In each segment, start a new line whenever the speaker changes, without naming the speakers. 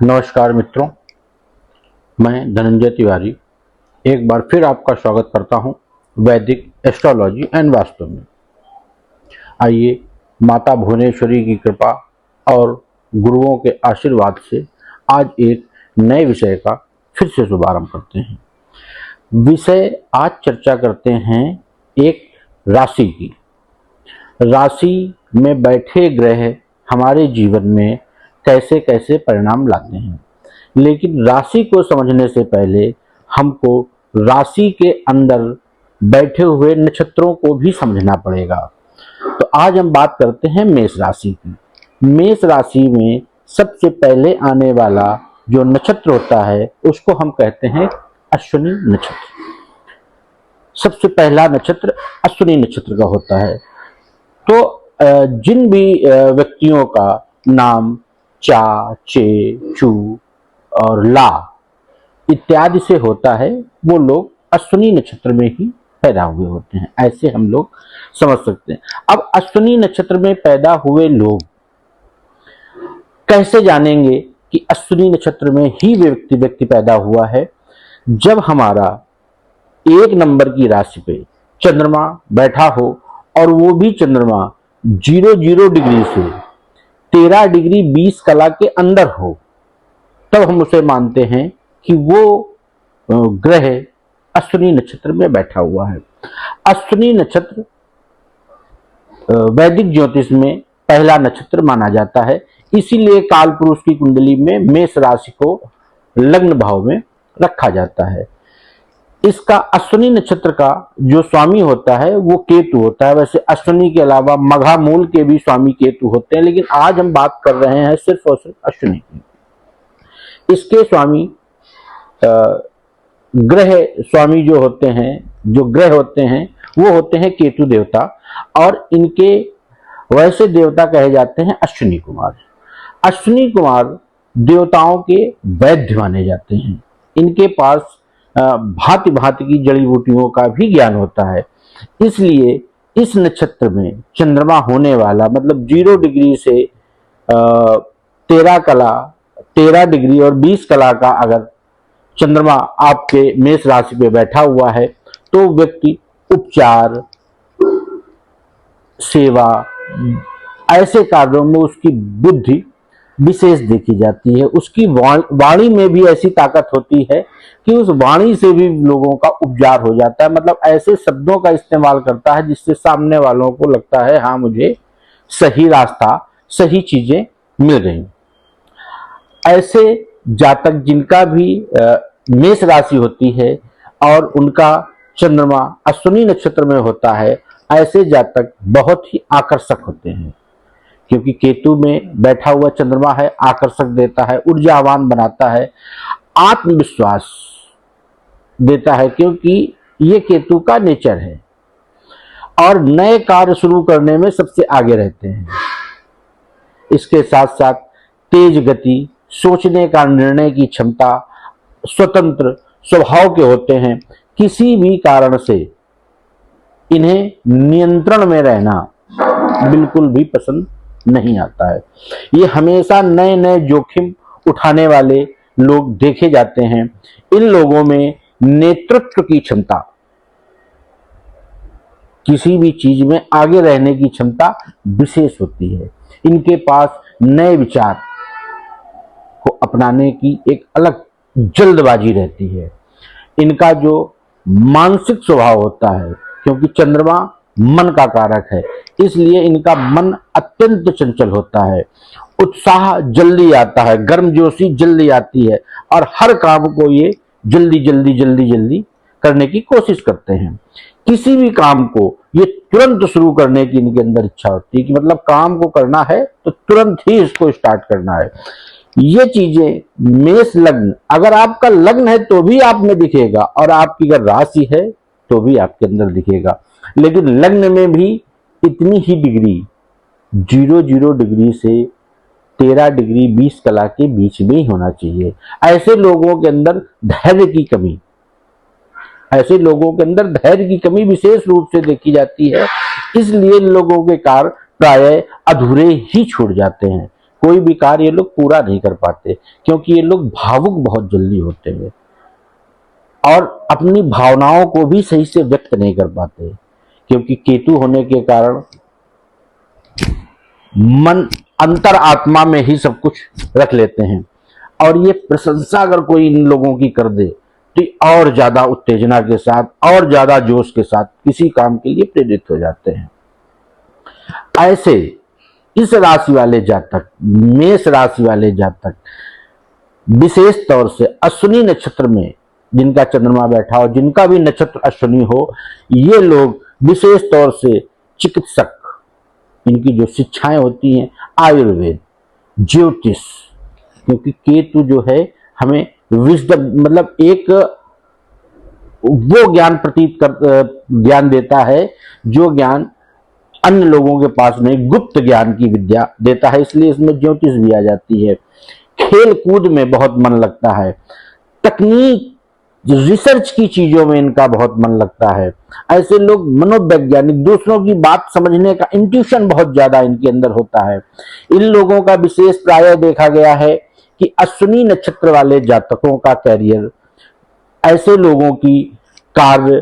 नमस्कार मित्रों, मैं धनंजय तिवारी एक बार फिर आपका स्वागत करता हूं वैदिक एस्ट्रोलॉजी एंड वास्तु में। आइए माता भुवनेश्वरी की कृपा और गुरुओं के आशीर्वाद से आज एक नए विषय का फिर से शुभारंभ करते हैं। विषय आज चर्चा करते हैं एक राशि की। राशि में बैठे ग्रह हमारे जीवन में कैसे कैसे परिणाम लाते हैं, लेकिन राशि को समझने से पहले हमको राशि के अंदर बैठे हुए नक्षत्रों को भी समझना पड़ेगा। तो आज हम बात करते हैं मेष राशि की। मेष राशि में सबसे पहले आने वाला जो नक्षत्र होता है उसको हम कहते हैं अश्विनी नक्षत्र। सबसे पहला नक्षत्र अश्विनी नक्षत्र का होता है। तो जिन भी व्यक्तियों का नाम चा, चे, चू और ला इत्यादि से होता है वो लोग अश्विनी नक्षत्र में ही पैदा हुए होते हैं, ऐसे हम लोग समझ सकते हैं। अब अश्विनी नक्षत्र में पैदा हुए लोग कैसे जानेंगे कि अश्विनी नक्षत्र में ही व्यक्ति पैदा हुआ है? जब हमारा एक नंबर की राशि पे चंद्रमा बैठा हो और वो भी चंद्रमा 0 डिग्री से 13 डिग्री 20 कला के अंदर हो, तब हम उसे मानते हैं कि वो ग्रह अश्विनी नक्षत्र में बैठा हुआ है। अश्विनी नक्षत्र वैदिक ज्योतिष में पहला नक्षत्र माना जाता है, इसीलिए काल पुरुष की कुंडली में मेष राशि को लग्न भाव में रखा जाता है। इसका अश्विनी नक्षत्र का जो स्वामी होता है वो केतु होता है। वैसे अश्विनी के अलावा मघा मूल के भी स्वामी केतु होते हैं, लेकिन आज हम बात कर रहे हैं सिर्फ और सिर्फ अश्विनी की। इसके स्वामी ग्रह स्वामी जो होते हैं, जो ग्रह होते हैं वो होते हैं केतु देवता, और इनके वैसे देवता कहे जाते हैं अश्विनी कुमार। अश्विनी कुमार देवताओं के वैद्य माने जाते हैं। इनके पास भांति भांति की जड़ी बूटियों का भी ज्ञान होता है, इसलिए इस नक्षत्र में चंद्रमा होने वाला, मतलब 0 डिग्री से 13 डिग्री और 20 कला का अगर चंद्रमा आपके मेष राशि पे बैठा हुआ है तो व्यक्ति उपचार, सेवा, ऐसे कार्यों में उसकी बुद्धि विशेष देखी जाती है। उसकी वाणी में भी ऐसी ताकत होती है कि उस वाणी से भी लोगों का उपचार हो जाता है। मतलब ऐसे शब्दों का इस्तेमाल करता है जिससे सामने वालों को लगता है हाँ मुझे सही रास्ता, सही चीजें मिल गई। ऐसे जातक जिनका भी मेष राशि होती है और उनका चंद्रमा अश्विनी नक्षत्र में होता है, ऐसे जातक बहुत ही आकर्षक होते हैं, क्योंकि केतु में बैठा हुआ चंद्रमा है, आकर्षक देता है, ऊर्जावान बनाता है, आत्मविश्वास देता है, क्योंकि ये केतु का नेचर है, और नए कार्य शुरू करने में सबसे आगे रहते हैं। इसके साथ साथ तेज गति, सोचने का, निर्णय की क्षमता, स्वतंत्र स्वभाव के होते हैं। किसी भी कारण से इन्हें नियंत्रण में रहना बिल्कुल भी पसंद नहीं आता है। ये हमेशा नए नए जोखिम उठाने वाले लोग देखे जाते हैं। इन लोगों में नेतृत्व की क्षमता, किसी भी चीज में आगे रहने की क्षमता विशेष होती है। इनके पास नए विचार को अपनाने की एक अलग जल्दबाजी रहती है। इनका जो मानसिक स्वभाव होता है, क्योंकि चंद्रमा मन का कारक है, इसलिए इनका मन अत्यंत चंचल होता है। उत्साह जल्दी आता है, गर्मजोशी जल्दी आती है, और हर काम को ये जल्दी करने की कोशिश करते हैं। किसी भी काम को ये तुरंत शुरू करने की इनके अंदर इच्छा होती है कि मतलब काम को करना है तो तुरंत ही इसको स्टार्ट करना है। ये चीजें मेष लग्न, अगर आपका लग्न है तो भी आप में दिखेगा, और आपकी अगर राशि है तो भी आपके अंदर दिखेगा। लेकिन लग्न में भी इतनी ही डिग्री 0 डिग्री से 13 डिग्री 20 कला के बीच में ही होना चाहिए। ऐसे लोगों के अंदर धैर्य की कमी, ऐसे लोगों के अंदर धैर्य की कमी विशेष रूप से देखी जाती है, इसलिए लोगों के कार्य प्रायः अधूरे ही छूट जाते हैं। कोई भी कार्य ये लोग पूरा नहीं कर पाते, क्योंकि ये लोग भावुक बहुत जल्दी होते हैं और अपनी भावनाओं को भी सही से व्यक्त नहीं कर पाते, क्योंकि केतु होने के कारण मन अंतर आत्मा में ही सब कुछ रख लेते हैं। और ये प्रशंसा अगर कोई इन लोगों की कर दे तो और ज्यादा उत्तेजना के साथ और ज्यादा जोश के साथ किसी काम के लिए प्रेरित हो जाते हैं। ऐसे इस राशि वाले जातक, मेष राशि वाले जातक, विशेष तौर से अश्विनी नक्षत्र में जिनका चंद्रमा बैठा हो, जिनका भी नक्षत्र अश्विनी हो, ये लोग विशेष तौर से चिकित्सक, इनकी जो शिक्षाएं होती हैं आयुर्वेद, ज्योतिष, क्योंकि केतु जो है हमें विजडम मतलब एक वो ज्ञान प्रतीत कर ज्ञान देता है जो ज्ञान अन्य लोगों के पास नहीं, गुप्त ज्ञान की विद्या देता है, इसलिए इसमें ज्योतिष भी आ जाती है। खेल कूद में बहुत मन लगता है, तकनीक रिसर्च की चीजों में इनका बहुत मन लगता है। ऐसे लोग मनोवैज्ञानिक, दूसरों की बात समझने का इंट्यूशन बहुत ज्यादा इनके अंदर होता है। इन लोगों का विशेष प्राय देखा गया है कि अश्विनी नक्षत्र वाले जातकों का कैरियर, ऐसे लोगों की कार्य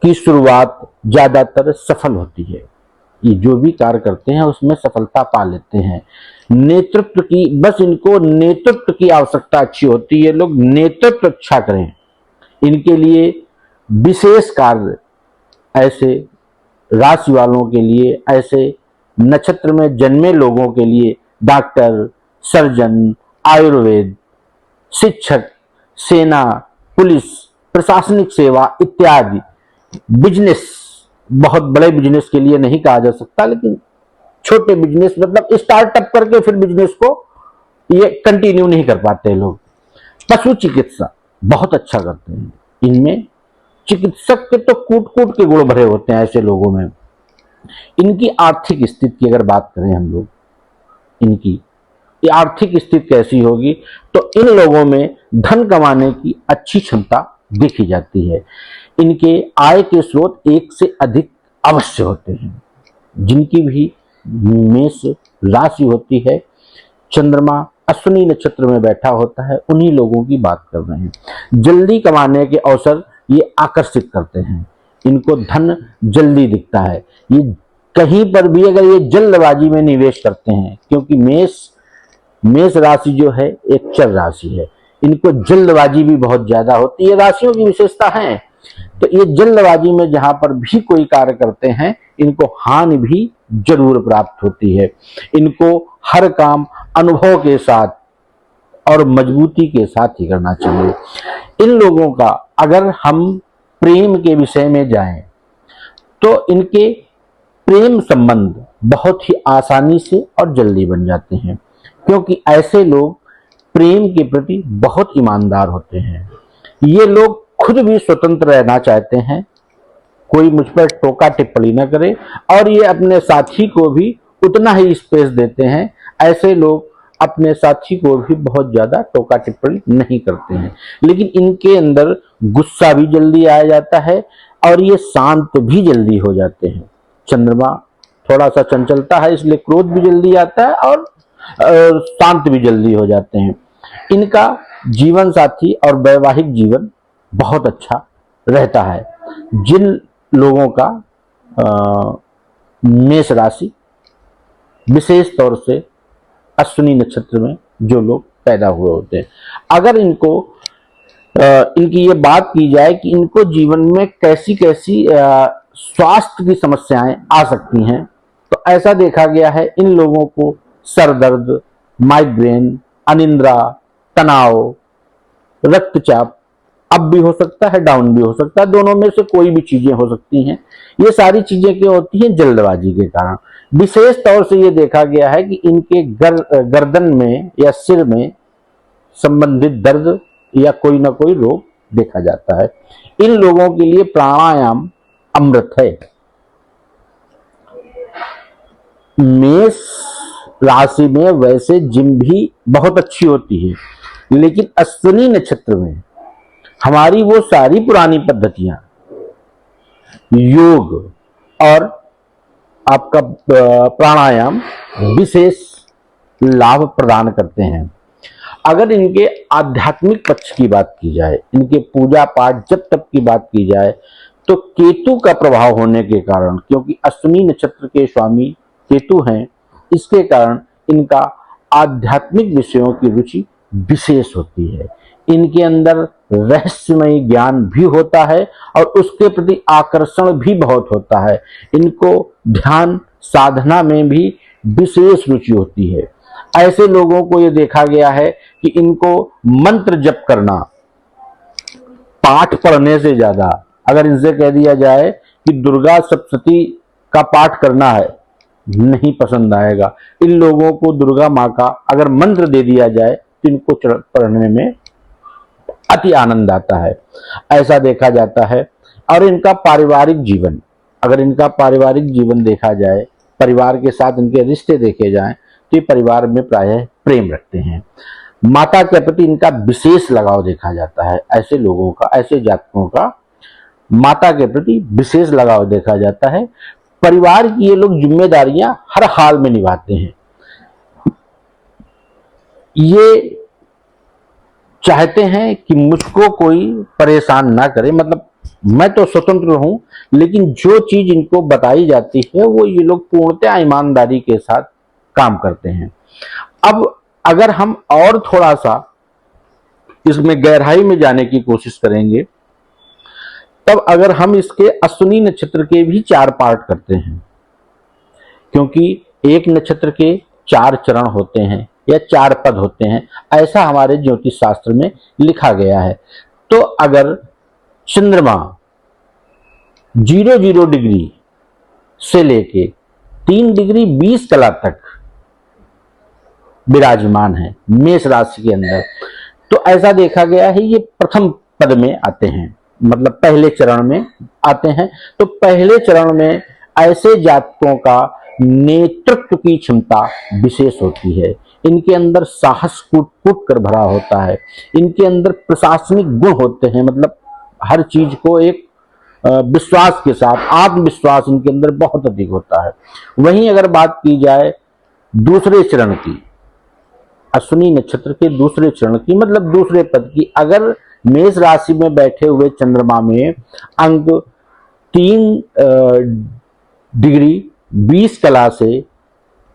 की शुरुआत ज्यादातर सफल होती है। ये जो भी कार्य करते हैं उसमें सफलता पा लेते हैं। नेतृत्व की, बस इनको नेतृत्व की आवश्यकता अच्छी होती है, लोग नेतृत्व अच्छा करें, इनके लिए विशेष कार्य ऐसे राशि वालों के लिए, ऐसे नक्षत्र में जन्मे लोगों के लिए डॉक्टर, सर्जन, आयुर्वेद, शिक्षक, सेना, पुलिस, प्रशासनिक सेवा इत्यादि, बिजनेस, बहुत बड़े बिजनेस के लिए नहीं कहा जा सकता, लेकिन छोटे बिजनेस मतलब स्टार्टअप करके फिर बिजनेस को ये कंटिन्यू नहीं कर पाते लोग। पशु चिकित्सा बहुत अच्छा करते हैं, इनमें चिकित्सक के तो कूट कूट के गुण भरे होते हैं ऐसे लोगों में। इनकी आर्थिक स्थिति की अगर बात करें हम लोग, इनकी आर्थिक स्थिति कैसी होगी, तो इन लोगों में धन कमाने की अच्छी क्षमता देखी जाती है। इनके आय के स्रोत एक से अधिक अवश्य होते हैं। जिनकी भी मेष राशि होती है, चंद्रमा अश्विनी नक्षत्र में बैठा होता है, उन्हीं लोगों की बात कर रहे हैं। जल्दी कमाने के अवसर ये आकर्षित करते हैं, इनको धन जल्दी दिखता है। ये कहीं पर भी अगर ये जल्दबाजी में निवेश करते हैं, क्योंकि मेष राशि जो है एक चर राशि है, इनको जल्दबाजी भी बहुत ज्यादा होती है। राशियों की विशेषता है, तो ये जल्दबाजी में जहां पर भी कोई कार्य करते हैं इनको हानि भी जरूर प्राप्त होती है। इनको हर काम अनुभव के साथ और मजबूती के साथ ही करना चाहिए। इन लोगों का अगर हम प्रेम के विषय में जाएं तो इनके प्रेम संबंध बहुत ही आसानी से और जल्दी बन जाते हैं, क्योंकि ऐसे लोग प्रेम के प्रति बहुत ईमानदार होते हैं। ये लोग खुद भी स्वतंत्र रहना चाहते हैं, कोई मुझ पर टोका टिप्पणी न करे, और ये अपने साथी को भी उतना ही स्पेस देते हैं। ऐसे लोग अपने साथी को भी बहुत ज्यादा टोका टिप्पणी नहीं करते हैं, लेकिन इनके अंदर गुस्सा भी जल्दी आ जाता है और ये शांत भी जल्दी हो जाते हैं। चंद्रमा थोड़ा सा चंचलता है, इसलिए क्रोध भी जल्दी आता है और शांत भी जल्दी हो जाते हैं। इनका जीवन साथी और वैवाहिक जीवन बहुत अच्छा रहता है। जिन लोगों का मेष राशि, विशेष तौर से अश्विनी नक्षत्र में जो लोग पैदा हुए होते हैं, अगर इनको इनकी ये बात की जाए कि इनको जीवन में कैसी कैसी स्वास्थ्य की समस्याएं आ सकती हैं, तो ऐसा देखा गया है इन लोगों को सर दर्द, माइग्रेन, अनिद्रा, तनाव, रक्तचाप अप भी हो सकता है, डाउन भी हो सकता है, दोनों में से कोई भी चीजें हो सकती हैं। ये सारी चीजें क्यों होती हैं? जल्दबाजी के कारण। विशेष तौर से ये देखा गया है कि इनके गर्दन में या सिर में संबंधित दर्द या कोई ना कोई रोग देखा जाता है। इन लोगों के लिए प्राणायाम अमृत है। मेष राशि में वैसे जिम भी बहुत अच्छी होती है, लेकिन अश्विनी नक्षत्र में हमारी वो सारी पुरानी पद्धतियां, योग और आपका प्राणायाम विशेष लाभ प्रदान करते हैं। अगर इनके आध्यात्मिक पक्ष की बात की जाए, इनके पूजा पाठ जप तप की बात की जाए, तो केतु का प्रभाव होने के कारण, क्योंकि अश्विनी नक्षत्र के स्वामी केतु हैं, इसके कारण इनका आध्यात्मिक विषयों की रुचि विशेष होती है। इनके अंदर रहस्यमय ज्ञान भी होता है और उसके प्रति आकर्षण भी बहुत होता है। इनको ध्यान साधना में भी विशेष रुचि होती है। ऐसे लोगों को ये देखा गया है कि इनको मंत्र जप करना पाठ पढ़ने से ज्यादा, अगर इनसे कह दिया जाए कि दुर्गा सप्तशती का पाठ करना है, नहीं पसंद आएगा। इन लोगों को दुर्गा माँ का अगर मंत्र दे दिया जाए तो इनको पढ़ने में अति आनंद आता है, ऐसा देखा जाता है। और इनका पारिवारिक जीवन, अगर इनका पारिवारिक जीवन देखा जाए, परिवार के साथ इनके रिश्ते देखे जाएं, तो ये परिवार में प्रायः प्रेम रखते हैं। माता के प्रति इनका विशेष लगाव देखा जाता है। ऐसे लोगों का, ऐसे जातकों का माता के प्रति विशेष लगाव देखा जाता है। परिवार की ये लोग जिम्मेदारियां हर हाल में निभाते हैं। ये चाहते हैं कि मुझको कोई परेशान ना करे, मतलब मैं तो स्वतंत्र हूं, लेकिन जो चीज इनको बताई जाती है वो ये लोग पूर्णतः ईमानदारी के साथ काम करते हैं। अब अगर हम और थोड़ा सा इसमें गहराई में जाने की कोशिश करेंगे, तब अगर हम इसके अश्विनी नक्षत्र के भी 4 पार्ट करते हैं, क्योंकि एक नक्षत्र के 4 चरण होते हैं या 4 पद होते हैं, ऐसा हमारे ज्योतिष शास्त्र में लिखा गया है। तो अगर चंद्रमा 00 डिग्री से लेके 3 डिग्री 20 कला तक विराजमान है मेष राशि के अंदर, तो ऐसा देखा गया है ये प्रथम पद में आते हैं, मतलब पहले चरण में आते हैं। तो पहले चरण में ऐसे जातकों का नेतृत्व की क्षमता विशेष होती है। इनके अंदर साहस कूट कूट कर भरा होता है। इनके अंदर प्रशासनिक गुण होते हैं, मतलब हर चीज को एक विश्वास के साथ, आत्मविश्वास इनके अंदर बहुत अधिक होता है। वहीं अगर बात की जाए दूसरे चरण की, अश्विनी नक्षत्र के दूसरे चरण की, मतलब दूसरे पद की, अगर मेष राशि में बैठे हुए चंद्रमा में अंक 3 डिग्री 20 कला से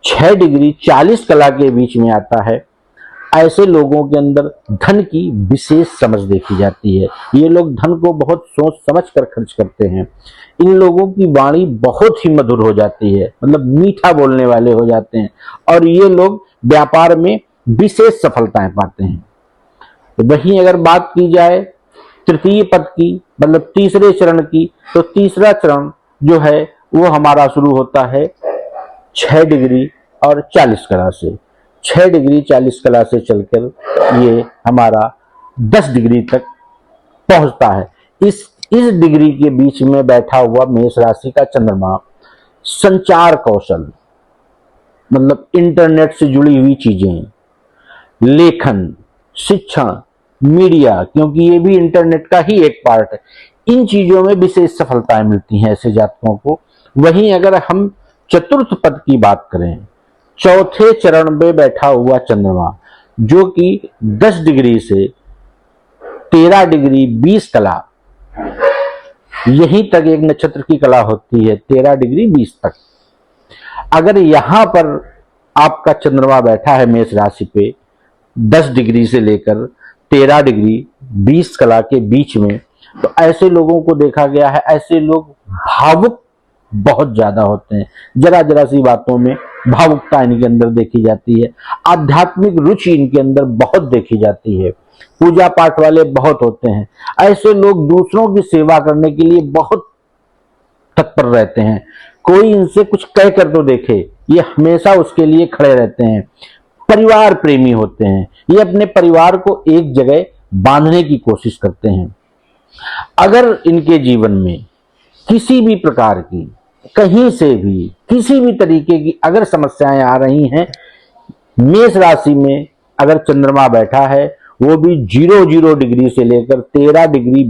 6 डिग्री 40 कला के बीच में आता है, ऐसे लोगों के अंदर धन की विशेष समझ देखी जाती है। ये लोग धन को बहुत सोच समझ कर खर्च करते हैं। इन लोगों की वाणी बहुत ही मधुर हो जाती है, मतलब मीठा बोलने वाले हो जाते हैं, और ये लोग व्यापार में विशेष सफलताएं पाते हैं। वहीं अगर बात की जाए तृतीय पद की, मतलब तीसरे चरण की, तो तीसरा चरण जो है वो हमारा शुरू होता है 6 डिग्री और 40 कला से। 6 डिग्री 40 कला से चलकर ये हमारा 10 डिग्री तक पहुंचता है। इस डिग्री के बीच में बैठा हुआ मेष राशि का चंद्रमा संचार कौशल, मतलब इंटरनेट से जुड़ी हुई चीजें, लेखन, शिक्षण, मीडिया, क्योंकि ये भी इंटरनेट का ही एक पार्ट है, इन चीजों में विशेष सफलताएं मिलती हैं ऐसे जातकों को। वहीं अगर हम चतुर्थ पद की बात करें, चौथे चरण में बैठा हुआ चंद्रमा, जो कि 10 डिग्री से 13 डिग्री 20 कला, यहीं तक एक नक्षत्र की कला होती है, 13 डिग्री 20 तक। अगर यहां पर आपका चंद्रमा बैठा है मेष राशि पे 10 डिग्री से लेकर 13 डिग्री 20 कला के बीच में, तो ऐसे लोगों को देखा गया है, ऐसे लोग भावुक बहुत ज्यादा होते हैं। जरा जरा सी बातों में भावुकता इनके अंदर देखी जाती है। आध्यात्मिक रुचि इनके अंदर बहुत देखी जाती है। पूजा पाठ वाले बहुत होते हैं। ऐसे लोग दूसरों की सेवा करने के लिए बहुत तत्पर रहते हैं। कोई इनसे कुछ कह कर तो देखे, ये हमेशा उसके लिए खड़े रहते हैं। परिवार प्रेमी होते हैं। ये अपने परिवार को एक जगह बांधने की कोशिश करते हैं। अगर इनके जीवन में किसी भी प्रकार की, कहीं से भी, किसी भी तरीके की अगर समस्याएं आ रही हैं, मेष राशि में अगर चंद्रमा बैठा है, वो भी 00 डिग्री से लेकर 13 डिग्री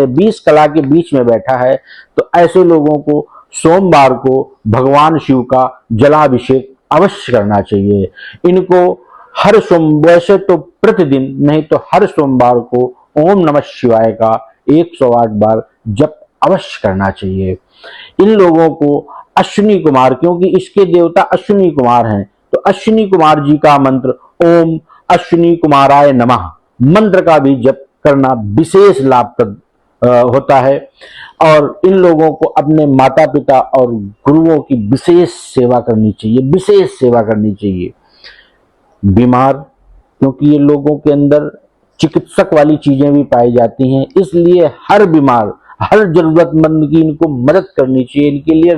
20 कला के बीच में बैठा है, तो ऐसे लोगों को सोमवार को भगवान शिव का जलाभिषेक अवश्य करना चाहिए। इनको हर वैसे तो प्रतिदिन नहीं तो हर सोमवार को ओम नमः शिवाय का 108 बार जप अवश्य करना चाहिए। इन लोगों को अश्विनी कुमार, क्योंकि इसके देवता अश्विनी कुमार हैं, तो अश्विनी कुमार जी का मंत्र ओम अश्विनी कुमाराय नमः मंत्र का भी जप करना विशेष लाभप्रद होता है। और इन लोगों को अपने माता पिता और गुरुओं की विशेष सेवा करनी चाहिए, विशेष सेवा करनी चाहिए। बीमार, क्योंकि ये लोगों के अंदर चिकित्सक वाली चीजें भी पाई जाती हैं, इसलिए हर बीमार, हर जरूरतमंद की इनको मदद करनी चाहिए। इनके लिए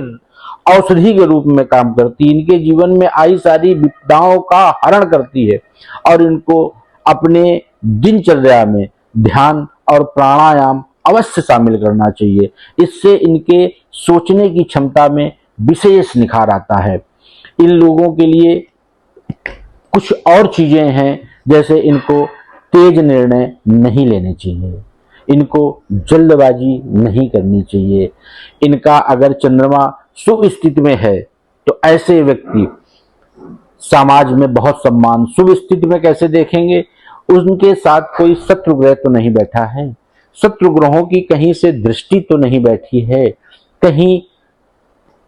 औषधि के रूप में काम करती है, इनके जीवन में आई सारी विपदाओं का हरण करती है। और इनको अपने दिनचर्या में ध्यान और प्राणायाम अवश्य शामिल करना चाहिए। इससे इनके सोचने की क्षमता में विशेष निखार आता है। इन लोगों के लिए कुछ और चीजें हैं, जैसे इनको तेज निर्णय नहीं लेने चाहिए, इनको जल्दबाजी नहीं करनी चाहिए। इनका अगर चंद्रमा शुभ स्थिति में है तो ऐसे व्यक्ति समाज में बहुत सम्मान, शुभ स्थिति में कैसे देखेंगे, उनके साथ कोई शत्रु ग्रह तो नहीं बैठा है, शत्रु ग्रहों की कहीं से दृष्टि तो नहीं बैठी है, कहीं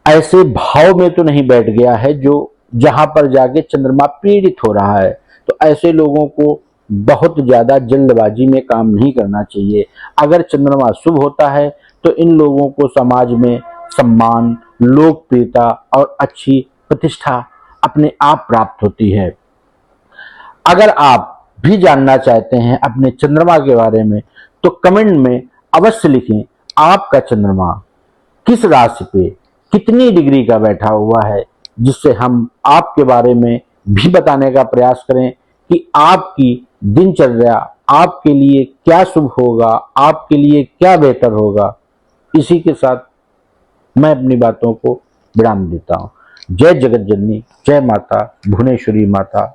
ऐसे भाव में तो नहीं बैठ गया है जो जहां पर जाके चंद्रमा पीड़ित हो रहा है। तो ऐसे लोगों को बहुत ज्यादा जल्दबाजी में काम नहीं करना चाहिए। अगर चंद्रमा शुभ होता है तो इन लोगों को समाज में सम्मान, लोकप्रियता और अच्छी प्रतिष्ठा अपने आप प्राप्त होती है। अगर आप भी जानना चाहते हैं अपने चंद्रमा के बारे में तो कमेंट में अवश्य लिखें आपका चंद्रमा किस राशि पे कितनी डिग्री का बैठा हुआ है, जिससे हम आपके बारे में भी बताने का प्रयास करें कि आपकी दिनचर्या आपके लिए क्या शुभ होगा, आपके लिए क्या बेहतर होगा। इसी के साथ मैं अपनी बातों को विराम देता हूं। जय जगत जननी, जय माता भुवनेश्वरी माता।